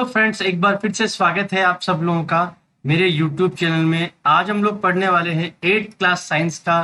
तो फ्रेंड्स, एक बार फिर से स्वागत है आप सब लोगों का मेरे YouTube चैनल में। आज हम लोग पढ़ने वाले हैं 8th क्लास साइंस का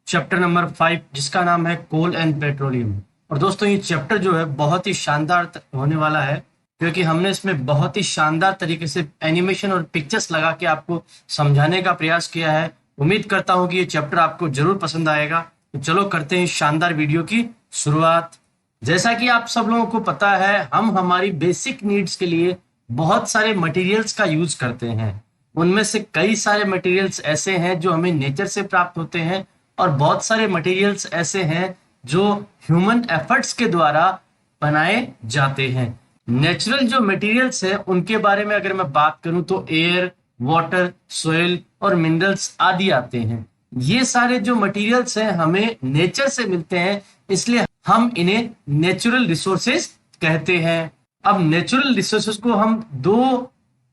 चैप्टर नंबर 5, जिसका नाम है कोल एंड पेट्रोलियम। और दोस्तों, ये चैप्टर जो है बहुत ही शानदार होने वाला है, क्योंकि हमने इसमें बहुत ही शानदार तरीके से एनिमेशन और पिक्चर्स लगा के आपको समझाने का प्रयास किया है। उम्मीद करता हूँ कि ये चैप्टर आपको जरूर पसंद आएगा। तो चलो करते हैं इस शानदार वीडियो की शुरुआत। जैसा कि आप सब लोगों को पता है, हम हमारी बेसिक नीड्स के लिए बहुत सारे मटेरियल्स का यूज करते हैं। उनमें से कई सारे मटेरियल्स ऐसे हैं जो हमें नेचर से प्राप्त होते हैं, और बहुत सारे मटेरियल्स ऐसे हैं जो ह्यूमन एफर्ट्स के द्वारा बनाए जाते हैं। नेचुरल जो मटेरियल्स हैं उनके बारे में अगर मैं बात करूं तो एयर, वाटर, सोइल और मिनरल्स आदि आते हैं। ये सारे जो मटेरियल्स हैं हमें नेचर से मिलते हैं, इसलिए हम इन्हें नेचुरल रिसोर्सेज कहते हैं। अब नेचुरल रिसोर्सेज को हम दो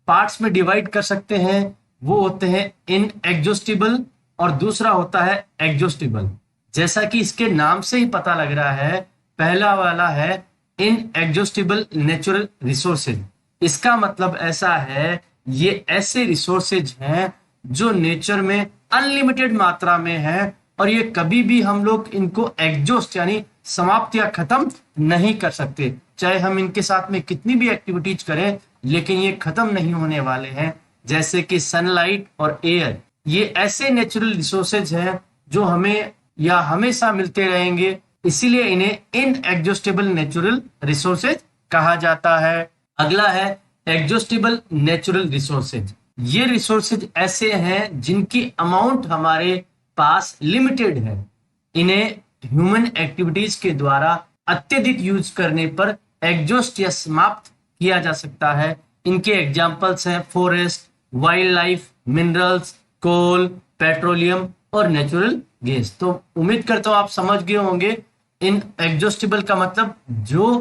पार्ट्स में डिवाइड कर सकते हैं। वो होते हैं इनएग्जॉस्टिबल और दूसरा होता है एग्जॉस्टिबल। जैसा कि इसके नाम से ही पता लग रहा है, पहला वाला है इनएग्जॉस्टिबल नेचुरल रिसोर्सेज। इसका मतलब ऐसा है, ये ऐसे रिसोर्सेज हैं जो नेचर में अनलिमिटेड मात्रा में है, और ये कभी भी हम लोग इनको एग्जॉस्ट यानी समाप्त या खत्म नहीं कर सकते। चाहे हम इनके साथ में कितनी भी एक्टिविटीज करें, लेकिन ये खत्म नहीं होने वाले हैं। जैसे कि सनलाइट और एयर, ये ऐसे नेचुरल रिसोर्सेज हैं जो हमें या हमेशा मिलते रहेंगे, इसीलिए इन्हें इनएग्जॉस्टेबल नेचुरल रिसोर्सेज कहा जाता है। अगला है एग्जॉस्टेबल नेचुरल रिसोर्सेज। ये रिसोर्सेज ऐसे हैं जिनकी अमाउंट हमारे पास लिमिटेड है। इन्हें ह्यूमन एक्टिविटीज के द्वारा अत्यधिक यूज करने पर एग्जॉस्ट या समाप्त किया जा सकता है। इनके एग्जाम्पल्स हैं फॉरेस्ट, वाइल्ड लाइफ, मिनरल्स, कोल, पेट्रोलियम और नेचुरल गैस। तो उम्मीद करता हूं आप समझ गए होंगे। इन एग्जॉस्टिबल का मतलब जो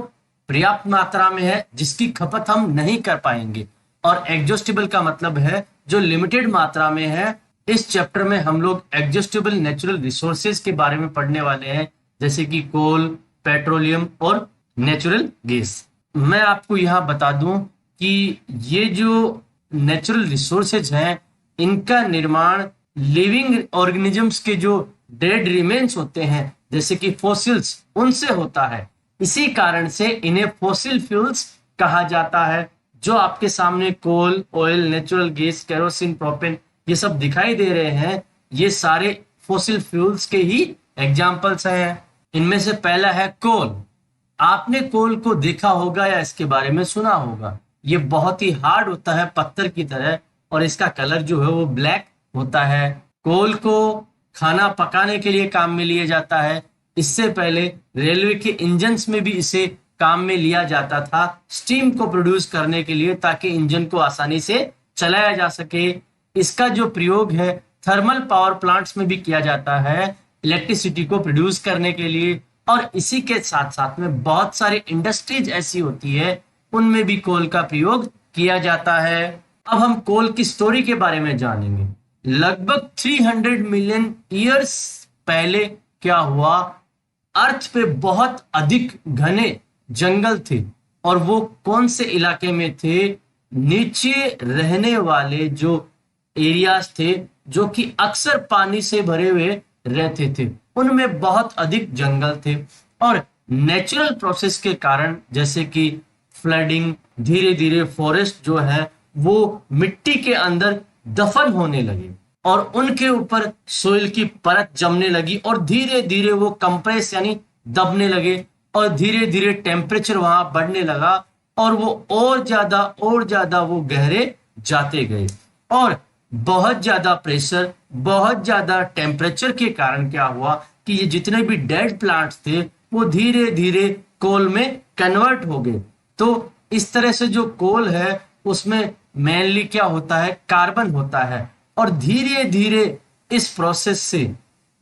पर्याप्त मात्रा में है, जिसकी खपत हम नहीं कर पाएंगे, और एग्जॉस्टिबल का मतलब है जो लिमिटेड मात्रा में है। इस चैप्टर में हम लोग एग्जॉस्टिबल नेचुरल रिसोर्सेज के बारे में पढ़ने वाले हैं, जैसे कि कोल, पेट्रोलियम और नेचुरल गैस। मैं आपको यहाँ बता दूं कि ये जो नेचुरल रिसोर्सेज हैं, इनका निर्माण लिविंग ऑर्गेनिजम्स के जो डेड रिमेन्स होते हैं, जैसे कि फॉसिल्स, उनसे होता है। इसी कारण से इन्हें फॉसिल फ्यूल्स कहा जाता है। जो आपके सामने coal, oil, natural gas, kerosene, propane ये सब दिखाई दे रहे हैं, ये सारे फॉसिल फ्यूल्स के ही एग्जाम्पल्स हैं। इनमें से पहला है कोल। आपने कोल को देखा होगा या इसके बारे में सुना होगा। ये बहुत ही हार्ड होता है, पत्थर की तरह, और इसका कलर जो है वो ब्लैक होता है। कोल को खाना पकाने के लिए काम में लिया जाता है। इससे पहले रेलवे के इंजन्स में भी इसे काम में लिया जाता था, स्टीम को प्रोड्यूस करने के लिए, ताकि इंजन को आसानी से चलाया जा सके। इसका जो प्रयोग है थर्मल पावर प्लांट्स में भी किया जाता है, इलेक्ट्रिसिटी को प्रोड्यूस करने के लिए। और इसी के साथ साथ में बहुत सारी इंडस्ट्रीज ऐसी होती है, उनमें भी कोल का प्रयोग किया जाता है। अब हम कोल की स्टोरी के बारे में जानेंगे। लगभग 300 मिलियन ईयर्स पहले क्या हुआ, अर्थ पे बहुत अधिक घने जंगल थे, और वो कौन से इलाके में थे? नीचे रहने वाले जो एरियाज थे, जो कि अक्सर पानी से भरे हुए रहते थे, उनमें बहुत अधिक जंगल थे। और नेचुरल प्रोसेस के कारण, जैसे कि फ्लडिंग, धीरे धीरे फॉरेस्ट जो है वो मिट्टी के अंदर दफन होने लगे, और उनके ऊपर सोइल की परत जमने लगी, और धीरे धीरे वो कंप्रेस यानी दबने लगे, और धीरे धीरे टेम्परेचर वहां बढ़ने लगा, और वो और ज्यादा वो गहरे जाते गए। और बहुत ज्यादा प्रेशर, बहुत ज्यादा टेम्परेचर के कारण क्या हुआ कि ये जितने भी डेड प्लांट्स थे वो धीरे धीरे कोल में कन्वर्ट हो गए। तो इस तरह से जो कोल है उसमें मेनली क्या होता है, कार्बन होता है, और धीरे धीरे इस प्रोसेस से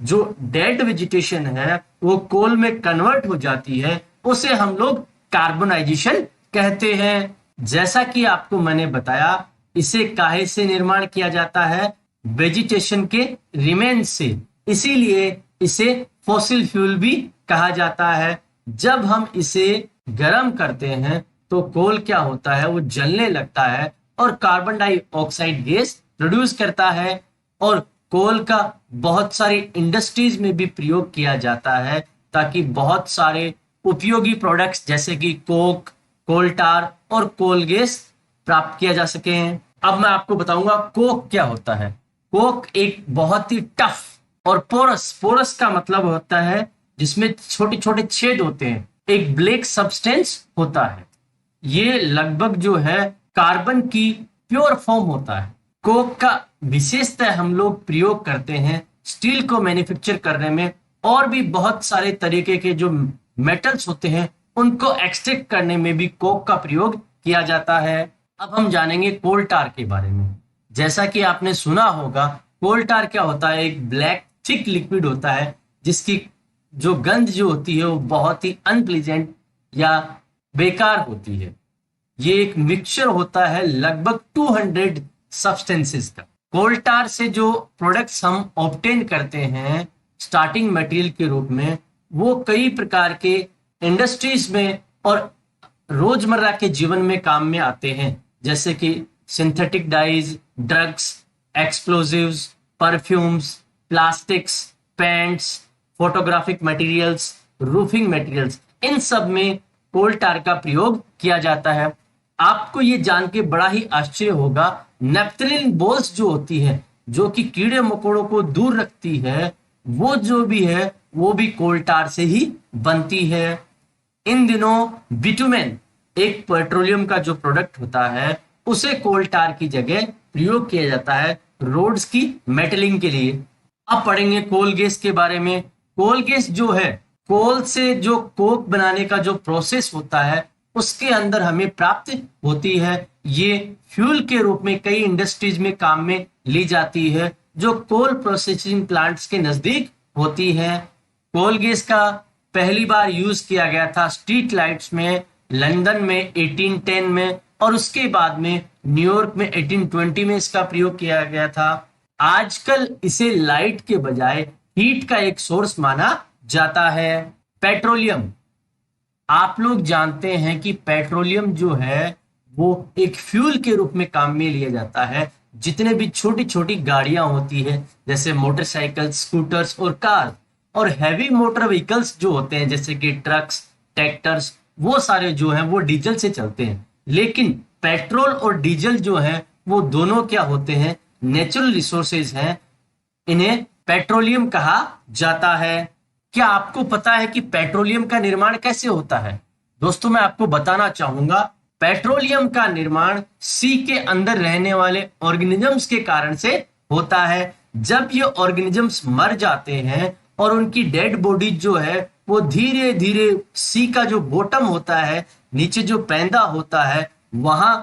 जो डेड वेजिटेशन है वो कोल में कन्वर्ट हो जाती है, उसे हम लोग कार्बोनाइजेशन कहते हैं। जैसा कि आपको मैंने बताया, इसे काहे से निर्माण किया जाता है? वेजिटेशन के रिमेन्स से, इसीलिए इसे फॉसिल फ्यूल भी कहा जाता है। जब हम इसे गर्म करते हैं तो कोल क्या होता है, वो जलने लगता है और कार्बन डाइऑक्साइड गैस प्रोड्यूस करता है। और कोल का बहुत सारी इंडस्ट्रीज में भी प्रयोग किया जाता है ताकि बहुत सारे उपयोगी प्रोडक्ट्स जैसे कि कोक, कोल टार और कोल गैस प्राप्त किया जा सके हैं। अब मैं आपको बताऊंगा कोक क्या होता है। कोक एक बहुत ही टफ और पोरस, पोरस का मतलब होता है जिसमें छोटे छोटे छेद होते हैं, एक ब्लैक सब्सटेंस होता है। ये लगभग जो है कार्बन की प्योर फॉर्म होता है। कोक का विशेषतः हम लोग प्रयोग करते हैं स्टील को मैन्युफैक्चर करने में, और भी बहुत सारे तरीके के जो मेटल्स होते हैं उनको एक्सट्रैक्ट करने में भी कोक का प्रयोग किया जाता है। अब हम जानेंगे कोल टार के बारे में। जैसा कि आपने सुना होगा, कोल टार क्या होता है, एक ब्लैक थिक लिक्विड होता है जिसकी जो गंध जो होती है वो बहुत ही अनप्लीजेंट या बेकार होती है। ये एक मिक्सचर होता है लगभग 200 सब्सटेंसेस का। कोल टार से जो प्रोडक्ट्स हम ऑब्टेन करते हैं स्टार्टिंग मटेरियल के रूप में, वो कई प्रकार के इंडस्ट्रीज में और रोजमर्रा के जीवन में काम में आते हैं, जैसे कि synthetic dyes, drugs, explosives, perfumes, plastics, paints, photographic materials, roofing materials, इन सब में कोल टार का प्रयोग किया जाता है। आपको ये जान के बड़ा ही आश्चर्य होगा, नेफ्थलीन बॉल्स जो होती है जो कि कीड़े मकोड़ों को दूर रखती है, वो जो भी है वो भी कोल टार से ही बनती है। इन दिनों बिटुमेन एक पेट्रोलियम का जो प्रोडक्ट होता है उसे कोल टार की जगह प्रयोग किया जाता है रोड्स की मेटलिंग के लिए। अब पढ़ेंगे कोल गैस के बारे में। कोल गैस जो है, कोल से जो कोक बनाने का जो प्रोसेस होता है उसके अंदर हमें प्राप्त होती है। ये फ्यूल के रूप में कई इंडस्ट्रीज में काम में ली जाती है जो कोल प्रोसेसिंग प्लांट्स के नजदीक होती है। कोल गैस का पहली बार यूज किया गया था स्ट्रीट लाइट्स में लंदन में 1810 में, और उसके बाद में न्यूयॉर्क में 1820 में इसका प्रयोग किया गया था। आजकल इसे लाइट के बजाय हीट का एक सोर्स माना जाता है। पेट्रोलियम, आप लोग जानते हैं कि पेट्रोलियम जो है वो एक फ्यूल के रूप में काम में लिया जाता है। जितने भी छोटी छोटी गाड़ियां होती है जैसे मोटरसाइकिल, स्कूटर्स और कार, और हैवी मोटर व्हीकल्स जो होते हैं जैसे कि ट्रक्स, ट्रैक्टर्स, वो सारे जो हैं वो डीजल से चलते हैं। लेकिन पेट्रोल और डीजल जो है वो दोनों क्या होते हैं, नेचुरल रिसोर्सेज हैं, इन्हें पेट्रोलियम कहा जाता है। क्या आपको पता है कि पेट्रोलियम का निर्माण कैसे होता है? दोस्तों मैं आपको बताना चाहूंगा, पेट्रोलियम का निर्माण सी के अंदर रहने वाले ऑर्गेनिजम्स के कारण से होता है। जब ये ऑर्गेनिजम्स मर जाते हैं और उनकी डेड बॉडी जो है वो धीरे धीरे सी का जो बॉटम होता है, नीचे जो पैंदा होता है, वहां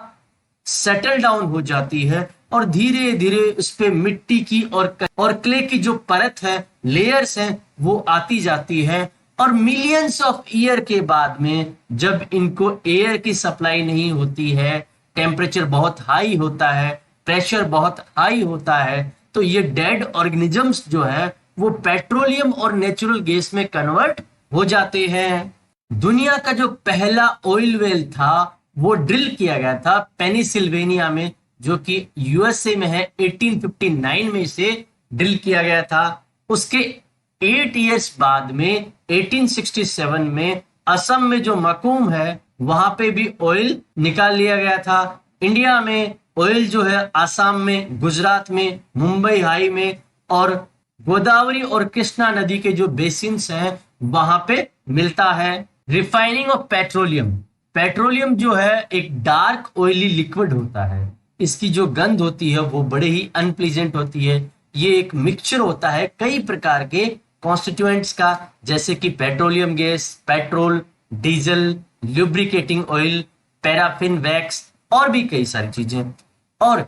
सेटल डाउन हो जाती है और धीरे धीरे उस पे मिट्टी की और क्ले की जो परत है, लेयर्स हैं, वो आती जाती है। और मिलियंस ऑफ ईयर के बाद में जब इनको एयर की सप्लाई नहीं होती है, टेम्परेचर बहुत हाई होता है, प्रेशर बहुत हाई होता है, तो ये डेड ऑर्गेनिजम्स जो है वो पेट्रोलियम और नेचुरल गैस में कन्वर्ट हो जाते हैं। दुनिया का जो पहला ऑयल वेल था वो ड्रिल किया गया था पेनिसिल्वेनिया में, जो कि यूएसए में है। 1859 में इसे ड्रिल किया गया था। उसके 8 इयर्स बाद में 1867 में असम में जो मकूम है वहां पे भी ऑयल निकाल लिया गया था। इंडिया में ऑयल जो है आसाम में, गुजरात में, मुंबई हाई में और गोदावरी और कृष्णा नदी के जो बेसिन्स हैं वहां पे मिलता है। रिफाइनिंग ऑफ पेट्रोलियम, पेट्रोलियम जो है एक डार्क ऑयली लिक्विड होता है। इसकी जो गंध होती है वो बड़े ही अनप्लीजेंट होती है। ये एक मिक्सचर होता है कई प्रकार के कॉन्स्टिट्यूएंट्स का, जैसे कि petroleum gas, petrol, diesel, lubricating oil, paraffin wax और भी कई सारी चीजें। और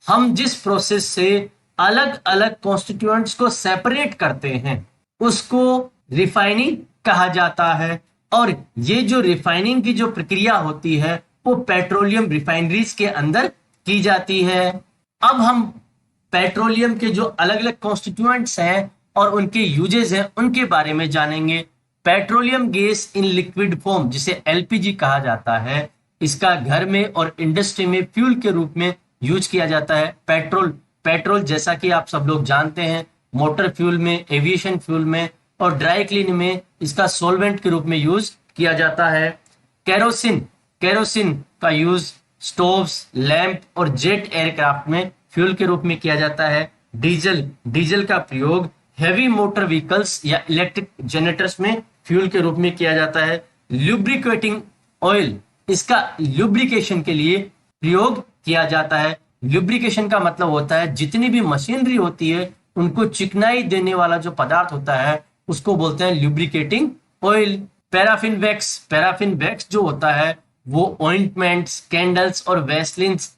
हम जिस प्रोसेस से अलग अलग कॉन्स्टिट्यूएंट्स को सेपरेट करते हैं उसको रिफाइनिंग कहा जाता है। और ये जो रिफाइनिंग की जो प्रक्रिया होती है वो पेट्रोलियम रिफाइनरीज के अंदर की जाती है। अब हम पेट्रोलियम के जो अलग अलग कॉन्स्टिट्यूएंट्स हैं और उनके यूजेस हैं उनके बारे में जानेंगे। Petroleum gas in liquid form, जिसे एलपीजी कहा जाता है, इसका घर में और इंडस्ट्री में फ्यूल के रूप में यूज किया जाता है। पेट्रोल जैसा कि आप सब लोग जानते हैं, मोटर फ्यूल में, एविएशन फ्यूल में और ड्राई क्लीन में इसका सॉल्वेंट के रूप में यूज किया जाता है। केरोसिन का यूज स्टोव्स, लैंप और जेट एयरक्राफ्ट में फ्यूल के रूप में किया जाता है। डीजल का प्रयोग हेवी मोटर व्हीकल्स या इलेक्ट्रिक जनरेटर्स में फ्यूल के रूप में किया जाता है। लुब्रिकेटिंग ऑयल, इसका लुब्रिकेशन के लिए प्रयोग किया जाता है। लुब्रिकेशन का मतलब होता है जितनी भी मशीनरी होती है उनको चिकनाई देने वाला जो पदार्थ होता है उसको बोलते हैं लुब्रिकेटिंग ऑयल। पैराफिन वैक्स जो होता है वो ऑइंटमेंट्स, कैंडल्स और वैसलिन्स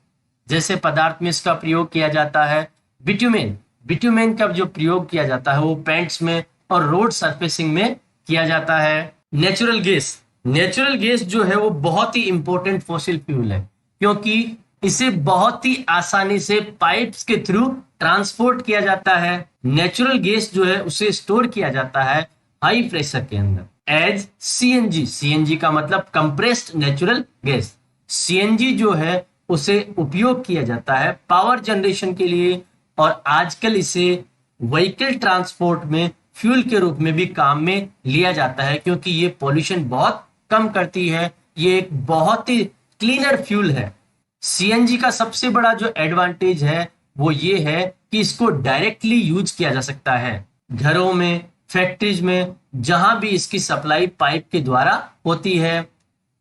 जैसे पदार्थ में इसका प्रयोग किया जाता है। बिट्यूमेन का जो प्रयोग किया जाता है वो पेंट्स में और रोड सरफेसिंग में किया जाता है। नेचुरल गैस जो है वो बहुत ही इंपॉर्टेंट फॉसिल फ्यूल है, क्योंकि इसे बहुत ही आसानी से पाइप्स के थ्रू ट्रांसपोर्ट किया जाता है। नेचुरल गैस जो है उसे स्टोर किया जाता है हाई प्रेशर के अंदर एज सीएनजी का मतलब कंप्रेस्ड नेचुरल गैस। सीएनजी जो है उसे उपयोग किया जाता है पावर जनरेशन के लिए और आजकल इसे व्हीकल ट्रांसपोर्ट में फ्यूल के रूप में भी काम में लिया जाता है, क्योंकि ये पॉल्यूशन बहुत कम करती है। ये एक बहुत ही क्लीनर फ्यूल है। सीएनजी का सबसे बड़ा जो एडवांटेज है वो ये है कि इसको डायरेक्टली यूज किया जा सकता है घरों में, फैक्ट्रीज में, जहां भी इसकी सप्लाई पाइप के द्वारा होती है।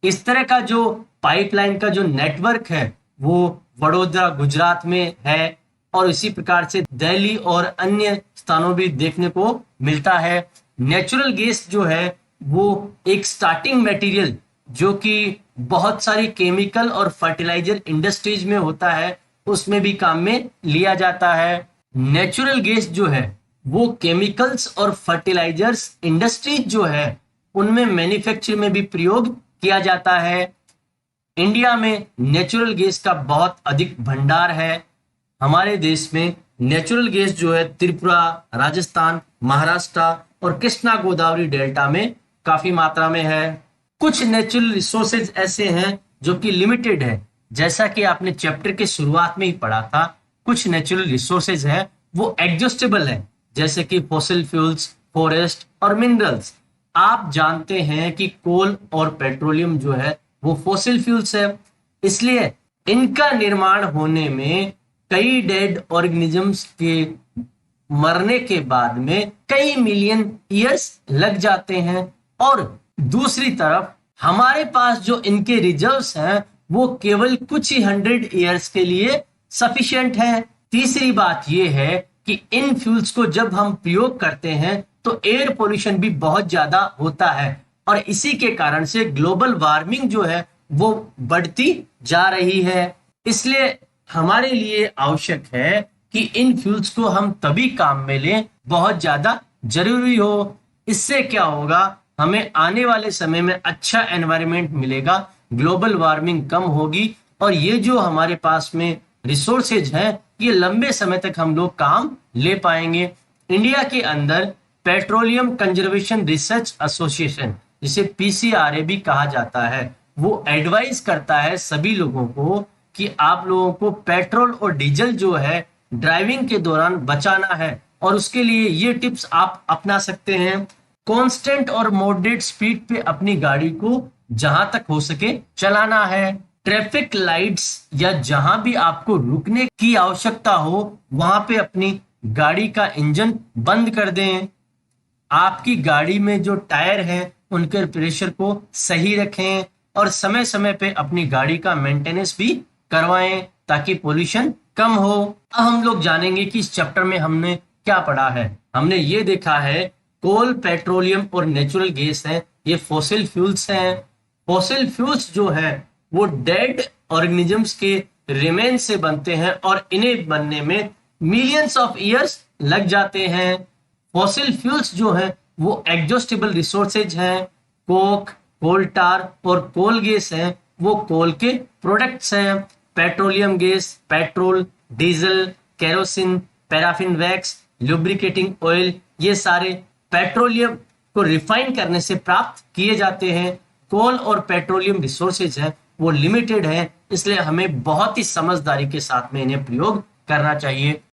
इस तरह का जो पाइपलाइन का जो नेटवर्क है वो वडोदरा गुजरात में है और इसी प्रकार से दिल्ली और अन्य स्थानों भी देखने को मिलता है। नेचुरल गैस जो है वो एक स्टार्टिंग मटेरियल जो कि बहुत सारी केमिकल और फर्टिलाइजर इंडस्ट्रीज में होता है उसमें भी काम में लिया जाता है। नेचुरल गैस जो है वो केमिकल्स और फर्टिलाइजर्स इंडस्ट्रीज जो है उनमें मैन्युफैक्चर में भी प्रयोग किया जाता है। इंडिया में नेचुरल गैस का बहुत अधिक भंडार है। हमारे देश में नेचुरल गैस जो है त्रिपुरा, राजस्थान, महाराष्ट्र और कृष्णा गोदावरी डेल्टा में काफी मात्रा में है। कुछ नेचुरल रिसोर्सेज ऐसे हैं जो कि लिमिटेड है, जैसा कि आपने चैप्टर के शुरुआत में ही पढ़ा था। कुछ नेचुरल रिसोर्सेज है वो एग्जॉस्टेबल है, जैसे कि फॉसिल फ्यूल्स, फॉरेस्ट और मिनरल्स। आप जानते हैं कि कोल और पेट्रोलियम जो है वो फॉसिल फ्यूल्स है, इसलिए इनका निर्माण होने में कई डेड ऑर्गेनिजम्स के मरने के बाद में कई मिलियन ईयर्स लग जाते हैं और दूसरी तरफ हमारे पास जो इनके रिजर्व्स हैं वो केवल कुछ ही 100 ईयर्स के लिए सफिशिएंट है। तीसरी बात यह है कि इन फ्यूल्स को जब हम प्रयोग करते हैं तो एयर पोल्यूशन भी बहुत ज्यादा होता है और इसी के कारण से ग्लोबल वार्मिंग जो है वो बढ़ती जा रही है। इसलिए हमारे लिए आवश्यक है कि इन फ्यूल्स को हम तभी काम में लें बहुत ज्यादा जरूरी हो। इससे क्या होगा, हमें आने वाले समय में अच्छा एनवायरनमेंट मिलेगा, ग्लोबल वार्मिंग कम होगी और ये जो हमारे पास में रिसोर्सेज हैं ये लंबे समय तक हम लोग काम ले पाएंगे। इंडिया के अंदर पेट्रोलियम कंजर्वेशन रिसर्च एसोसिएशन, जिसे पीसीआरए भी कहा जाता है, वो एडवाइस करता है सभी लोगों को कि आप लोगों को पेट्रोल और डीजल जो है ड्राइविंग के दौरान बचाना है और उसके लिए ये टिप्स आप अपना सकते हैं। कांस्टेंट और मॉडरेट स्पीड पे अपनी गाड़ी को जहां तक हो सके चलाना है। ट्रैफिक लाइट्स या जहां भी आपको रुकने की आवश्यकता हो वहां पे अपनी गाड़ी का इंजन बंद कर दें। आपकी गाड़ी में जो टायर हैं उनके प्रेशर को सही रखें और समय समय पे अपनी गाड़ी का मेंटेनेंस भी करवाएं ताकि पोल्यूशन कम हो। अब हम लोग जानेंगे कि इस चैप्टर में हमने क्या पढ़ा है। हमने ये देखा है कोल, पेट्रोलियम और नेचुरल गैस है, ये फॉसिल फ्यूल्स हैं। फॉसिल फ्यूल्स जो है वो डेड ऑर्गेनिजम्स के रिमेन से बनते हैं और इन्हें बनने में मिलियंस ऑफ ईयर्स लग जाते हैं। फॉसिल फ्यूल्स जो है वो एग्जॉस्टेबल रिसोर्सेज हैं। कोक, कोल टार और कोल गैस हैं वो कोल के प्रोडक्ट्स हैं। Petroleum gas, petrol, diesel, kerosene, paraffin wax, lubricating oil, ये सारे पेट्रोलियम को रिफाइन करने से प्राप्त किए जाते हैं। कोल और पेट्रोलियम रिसोर्सेज हैं वो लिमिटेड है, इसलिए हमें बहुत ही समझदारी के साथ में इन्हें प्रयोग करना चाहिए।